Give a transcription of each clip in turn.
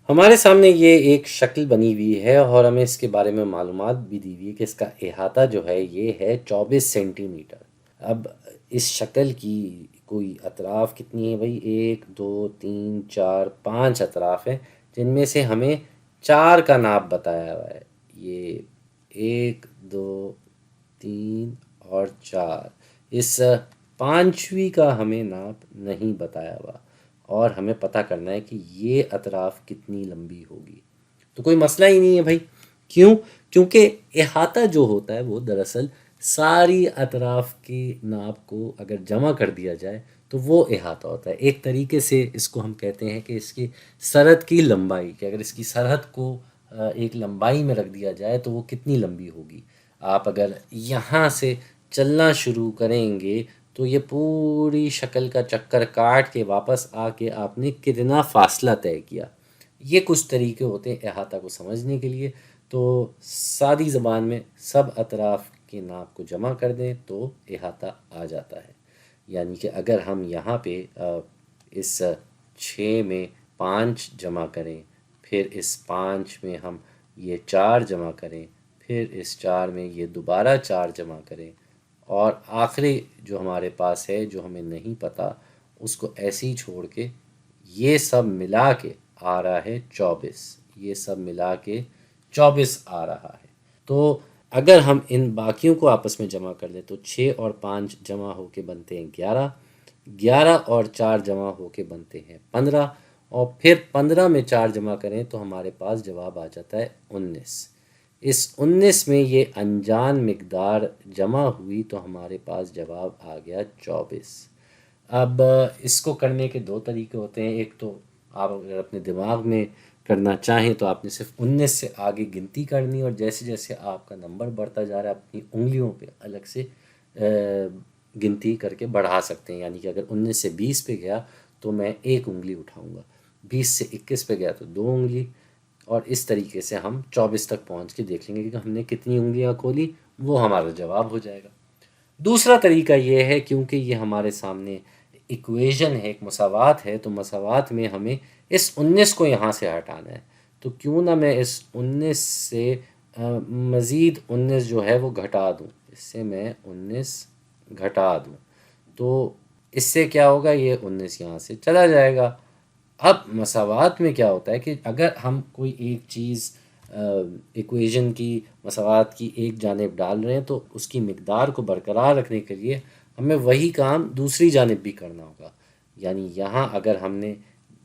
ہمارے سامنے یہ ایک شکل بنی ہوئی ہے اور ہمیں اس کے بارے میں معلومات بھی دی ہوئی ہے کہ اس کا احاطہ جو ہے یہ ہے 24 سینٹی میٹر۔ اب اس شکل کی کوئی اطراف کتنی ہے بھائی؟ 1 2 3 4 5 اطراف ہیں، جن میں سے ہمیں 4 کا ناپ بتایا ہوا ہے۔ یہ 1 2 3 اور 4، اس پانچویں کا ہمیں ناپ نہیں بتایا ہوا، اور ہمیں پتہ کرنا ہے کہ یہ اطراف کتنی لمبی ہوگی۔ تو کوئی مسئلہ ہی نہیں ہے بھائی۔ کیوں؟ کیونکہ احاطہ جو ہوتا ہے وہ دراصل ساری اطراف کے ناپ کو اگر جمع کر دیا جائے تو وہ احاطہ ہوتا ہے۔ ایک طریقے سے اس کو ہم کہتے ہیں کہ اس کی سرحد کی لمبائی، کہ اگر اس کی سرحد کو ایک لمبائی میں رکھ دیا جائے تو وہ کتنی لمبی ہوگی۔ آپ اگر یہاں سے چلنا شروع کریں گے تو یہ پوری شکل کا چکر کاٹ کے واپس آ کے آپ نے کتنا فاصلہ طے کیا۔ یہ کچھ طریقے ہوتے ہیں احاطہ کو سمجھنے کے لیے۔ تو سادی زبان میں سب اطراف کے ناپ کو جمع کر دیں تو احاطہ آ جاتا ہے۔ یعنی کہ اگر ہم یہاں پہ اس 6 میں 5 جمع کریں، پھر اس 5 میں ہم یہ 4 جمع کریں، پھر اس 4 میں یہ دوبارہ 4 جمع کریں، اور آخری جو ہمارے پاس ہے جو ہمیں نہیں پتہ اس کو ایسے ہی چھوڑ کے یہ سب ملا کے آ رہا ہے 24۔ یہ سب ملا کے 24 آ رہا ہے۔ تو اگر ہم ان باقیوں کو آپس میں جمع کر لیں تو 6 اور 5 جمع ہو کے بنتے ہیں 11، 11 اور 4 جمع ہو کے بنتے ہیں 15، اور پھر 15 میں 4 جمع کریں تو ہمارے پاس جواب آ جاتا ہے 19۔ اس 19 میں یہ انجان مقدار جمع ہوئی تو ہمارے پاس جواب آ گیا 24۔ اب اس کو کرنے کے 2 طریقے ہوتے ہیں۔ ایک تو آپ اگر اپنے دماغ میں کرنا چاہیں تو آپ نے صرف 19 سے آگے گنتی کرنی، اور جیسے جیسے آپ کا نمبر بڑھتا جا رہا ہے اپنی انگلیوں پہ الگ سے گنتی کر کے بڑھا سکتے ہیں۔ یعنی کہ اگر 19 سے 20 پہ گیا تو میں 1 انگلی اٹھاؤں گا، 20 سے 21 پہ گیا تو 2 انگلی، اور اس طریقے سے ہم 24 تک پہنچ کے دیکھ لیں گے کہ ہم نے کتنی انگلیاں کھولی، وہ ہمارا جواب ہو جائے گا۔ دوسرا طریقہ یہ ہے، کیونکہ یہ ہمارے سامنے ایکویژن ہے، ایک مساوات ہے، تو مساوات میں ہمیں اس 19 کو یہاں سے ہٹانا ہے۔ تو کیوں نہ میں اس 19 سے مزید 19 جو ہے وہ گھٹا دوں، اس سے میں 19 گھٹا دوں تو اس سے کیا ہوگا، یہ 19 یہاں سے چلا جائے گا۔ اب مساوات میں کیا ہوتا ہے کہ اگر ہم کوئی ایک چیز ایکویژن کی، مساوات کی ایک جانب ڈال رہے ہیں تو اس کی مقدار کو برقرار رکھنے کے لیے ہمیں وہی کام دوسری جانب بھی کرنا ہوگا۔ یعنی یہاں اگر ہم نے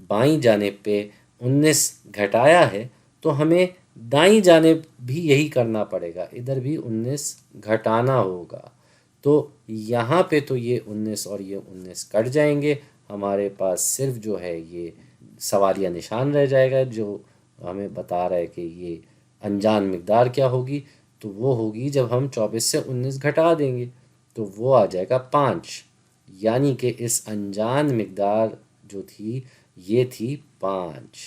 بائیں جانب پہ 19 گھٹایا ہے تو ہمیں دائیں جانب بھی یہی کرنا پڑے گا، ادھر بھی 19 گھٹانا ہوگا۔ تو یہاں پہ تو یہ 19 اور یہ 19 کٹ جائیں گے، ہمارے پاس صرف جو ہے یہ سوالیہ نشان رہ جائے گا جو ہمیں بتا رہا ہے کہ یہ انجان مقدار کیا ہوگی۔ تو وہ ہوگی جب ہم 24 سے 19 گھٹا دیں گے تو وہ آ جائے گا 5۔ یعنی کہ اس انجان مقدار جو تھی یہ تھی 5،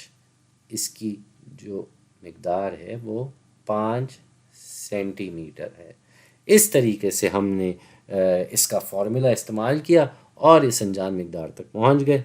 اس کی جو مقدار ہے وہ 5 سینٹی میٹر ہے۔ اس طریقے سے ہم نے اس کا فارمولا استعمال کیا اور اس انجان مقدار تک پہنچ گئے۔